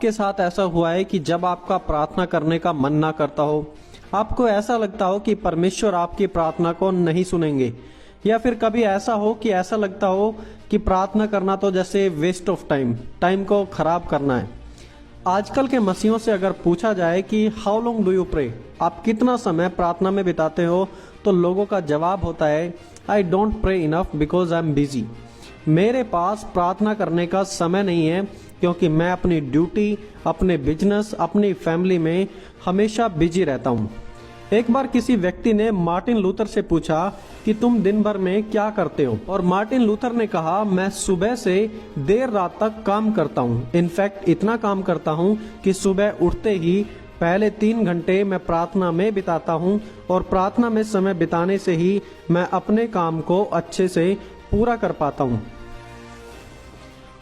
आपके साथ ऐसा हुआ है कि जब आपका प्रार्थना करने का मन ना करता हो, आपको ऐसा लगता हो कि परमेश्वर आपकी प्रार्थना को नहीं सुनेंगे, या फिर कभी ऐसा हो कि ऐसा लगता हो कि प्रार्थना करना तो जैसे वेस्ट ऑफ टाइम को खराब करना है। आजकल के मसीहों से अगर पूछा जाए कि how long do you pray, आप कितना समय प्रार्थना में बिताते हो, तो लोगों का जवाब होता है I don't pray enough because I am busy. मेरे पास प्रार्थना करने का समय नहीं है क्योंकि मैं अपनी ड्यूटी, अपने बिजनेस, अपनी फैमिली में हमेशा बिजी रहता हूँ। एक बार किसी व्यक्ति ने मार्टिन लूथर से पूछा कि तुम दिन भर में क्या करते हो, और मार्टिन लूथर ने कहा मैं सुबह से देर रात तक काम करता हूँ। इनफैक्ट इतना काम करता हूँ कि सुबह उठते ही पहले 3 घंटे मैं प्रार्थना में बिताता हूँ, और प्रार्थना में समय बिताने से ही मैं अपने काम को अच्छे से पूरा कर पाता हूँ।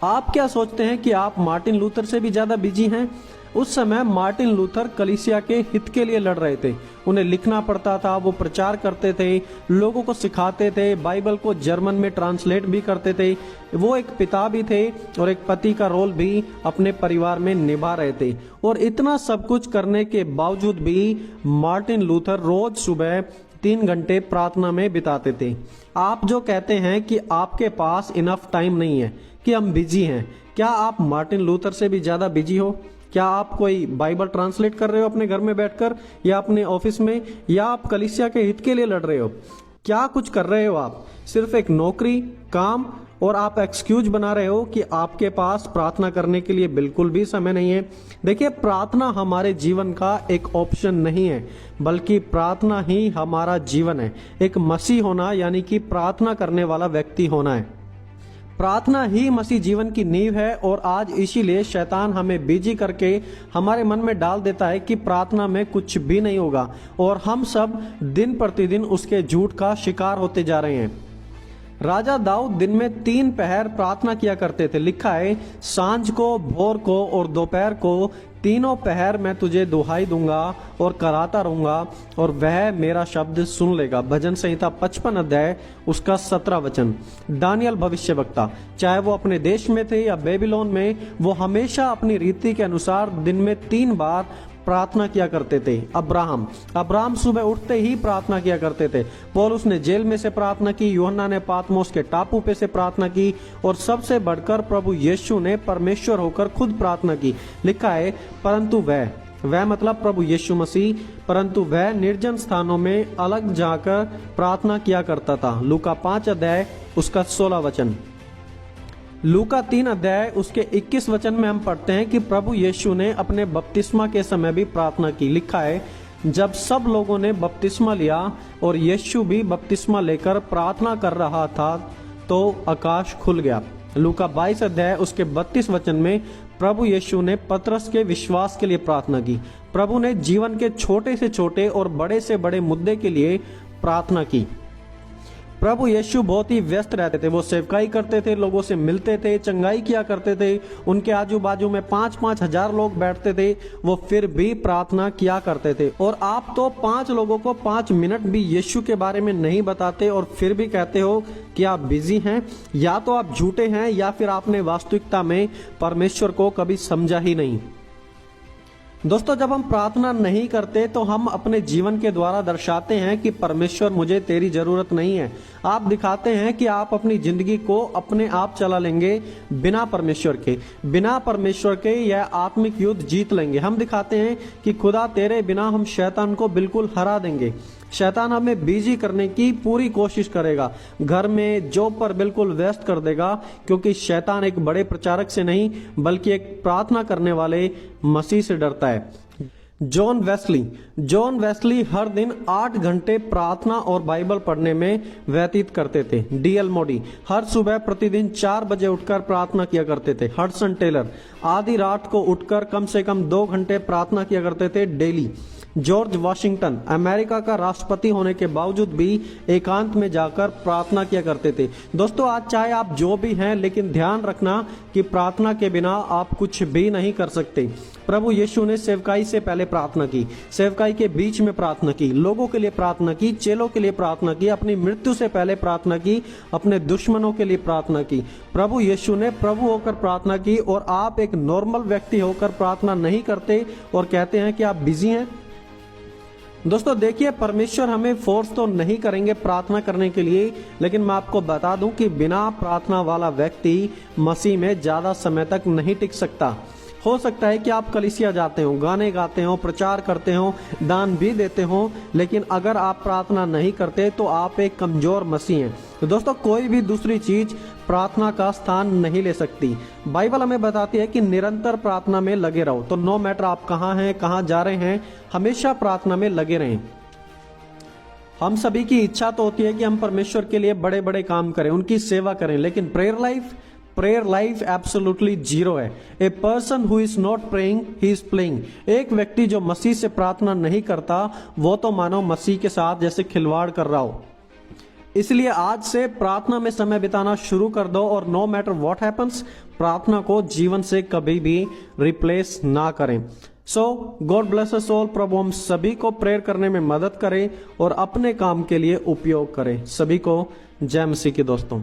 आप क्या सोचते हैं कि आप मार्टिन लूथर से भी ज्यादा बिजी हैं? उस समय मार्टिन लूथर कलीसिया के हित के लिए लड़ रहे थे। उन्हें लिखना पड़ता था, वो प्रचार करते थे, लोगों को सिखाते थे, बाइबल को जर्मन में ट्रांसलेट भी करते थे। वो एक पिता भी थे और एक पति का रोल भी अपने परिवार में निभा रहे थे। और इतना सब कुछ करने के बावजूद भी मार्टिन लूथर रोज सुबह 3 घंटे प्रार्थना में बिताते थे। आप जो कहते हैं कि आपके पास इनफ टाइम नहीं है, कि हम बिजी हैं, क्या आप मार्टिन लूथर से भी ज्यादा बिजी हो? क्या आप कोई बाइबल ट्रांसलेट कर रहे हो अपने घर में बैठकर, या अपने ऑफिस में, या आप कलीसिया के हित के लिए लड़ रहे हो? क्या कुछ कर रहे हो आप? सिर्फ एक नौकरी, काम, और आप एक्सक्यूज बना रहे हो कि आपके पास प्रार्थना करने के लिए बिल्कुल भी समय नहीं है। देखिए, प्रार्थना हमारे जीवन का एक ऑप्शन नहीं है, बल्कि प्रार्थना ही हमारा जीवन है। एक मसीह होना यानी कि प्रार्थना करने वाला व्यक्ति होना है। प्रार्थना ही मसीह जीवन की नींव है, और आज इसीलिए शैतान हमें बिजी करके हमारे मन में डाल देता है कि प्रार्थना में कुछ भी नहीं होगा, और हम सब दिन प्रतिदिन उसके झूठ का शिकार होते जा रहे हैं। राजा दाऊद दिन में 3 पहर प्रार्थना किया करते थे। लिखा है, सांझ को, भोर को और दोपहर को तीनों पहर मैं तुझे दुहाई दूंगा और कराता रहूंगा, और वह मेरा शब्द सुन लेगा। भजन संहिता 55 अध्याय उसका 17 वचन। दानियल भविष्यवक्ता, चाहे वो अपने देश में थे या बेबीलोन में, वो हमेशा अपनी रीति के अनुसार दिन में 3 बार प्रार्थना किया करते थे। अब्राहम सुबह उठते ही प्रार्थना किया करते थे। पौलुस ने जेल में से प्रार्थना की, यूहन्ना ने पातमोस के टापू पे से प्रार्थना की, और सबसे बढ़कर प्रभु यीशु ने परमेश्वर होकर खुद प्रार्थना की। लिखा है, परंतु वह मतलब प्रभु यीशु मसीह, परंतु वह निर्जन स्थानों में अलग जाकर प्रार्थना किया करता था। लूका 5 अध्याय उसका 16 वचन। लूका 3 अध्याय उसके 21 वचन में हम पढ़ते हैं कि प्रभु यीशु ने अपने बपतिस्मा के समय भी प्रार्थना की। लिखा है, जब सब लोगों ने बपतिस्मा लिया और यीशु भी बपतिस्मा लेकर प्रार्थना कर रहा था, तो आकाश खुल गया। लूका 22 अध्याय उसके 32 वचन में प्रभु यीशु ने पतरस के विश्वास के लिए प्रार्थना की। प्रभु ने जीवन के छोटे से छोटे और बड़े से बड़े मुद्दे के लिए प्रार्थना की। प्रभु यीशु बहुत ही व्यस्त रहते थे। वो सेवकाई करते थे, लोगों से मिलते थे, चंगाई किया करते थे। उनके आजू बाजू में 5-5 हजार लोग बैठते थे, वो फिर भी प्रार्थना किया करते थे। और आप तो 5 लोगों को 5 मिनट भी यीशु के बारे में नहीं बताते, और फिर भी कहते हो कि आप बिजी हैं। या तो आप झूठे हैं, या फिर आपने वास्तविकता में परमेश्वर को कभी समझा ही नहीं। दोस्तों, जब हम प्रार्थना नहीं करते तो हम अपने जीवन के द्वारा दर्शाते हैं कि परमेश्वर, मुझे तेरी जरूरत नहीं है। आप दिखाते हैं कि आप अपनी जिंदगी को अपने आप चला लेंगे बिना परमेश्वर के यह आत्मिक युद्ध जीत लेंगे। हम दिखाते हैं कि खुदा, तेरे बिना हम शैतान को बिल्कुल हरा देंगे। शैतान हमें बिजी करने की पूरी कोशिश करेगा, घर में, जॉब पर बिल्कुल व्यस्त कर देगा, क्योंकि शैतान एक बड़े प्रचारक से नहीं बल्कि एक प्रार्थना करने वाले मसीह से डरता है। जॉन वेस्ली हर दिन 8 घंटे प्रार्थना और बाइबल पढ़ने में व्यतीत करते थे। D.L. मोडी हर सुबह प्रतिदिन 4 बजे उठकर प्रार्थना किया करते थे। हडसन टेलर आधी रात को उठकर कम से कम 2 घंटे प्रार्थना किया करते थे डेली। जॉर्ज वॉशिंगटन अमेरिका का राष्ट्रपति होने के बावजूद भी एकांत में जाकर प्रार्थना किया करते थे। दोस्तों, आज चाहे आप जो भी हैं, लेकिन ध्यान रखना कि प्रार्थना के बिना आप कुछ भी नहीं कर सकते। प्रभु यीशु ने सेवकाई से पहले प्रार्थना की, सेवकाई के बीच में प्रार्थना की, लोगों के लिए प्रार्थना की, चेलों के लिए प्रार्थना की, अपनी मृत्यु से पहले प्रार्थना की, अपने दुश्मनों के लिए प्रार्थना की। प्रभु यीशु ने प्रभु होकर प्रार्थना की, और आप एक नॉर्मल व्यक्ति होकर प्रार्थना नहीं करते और कहते हैं कि आप बिजी हैं। दोस्तों देखिए, परमेश्वर हमें फोर्स तो नहीं करेंगे प्रार्थना करने के लिए, लेकिन मैं आपको बता दूं कि बिना प्रार्थना वाला व्यक्ति मसीह में ज्यादा समय तक नहीं टिक सकता। हो सकता है कि आप कलीसिया जाते हो, गाने गाते हो, प्रचार करते हो, दान भी देते हो, लेकिन अगर आप प्रार्थना नहीं करते तो आप एक कमजोर मसीह हैं। तो दोस्तों, कोई भी दूसरी चीज प्रार्थना का स्थान नहीं ले सकती। बाइबल हमें बताती है कि निरंतर प्रार्थना में लगे रहो। तो नो मैटर आप कहाँ हैं, कहाँ जा रहे हैं, हमेशा प्रार्थना में लगे रहें। हम सभी की इच्छा तो होती है कि हम परमेश्वर के लिए बड़े बड़े काम करें, उनकी सेवा करें, लेकिन प्रेयर लाइफ एब्सोल्युटली जीरो है। A person who is not praying he is playing. एक व्यक्ति जो मसीह से प्रार्थना नहीं करता, वो तो मानो मसीह के साथ जैसे खिलवाड़ कर रहा हो। इसलिए आज से प्रार्थना में समय बिताना शुरू कर दो, और नो मैटर व्हाट हैपेंस, प्रार्थना को जीवन से कभी भी रिप्लेस ना करें। सो गॉड ब्लेस अस ऑल। प्रभु हम सभी को प्रेयर करने में मदद करे और अपने काम के लिए उपयोग करे। सभी को जय मसीह के दोस्तों।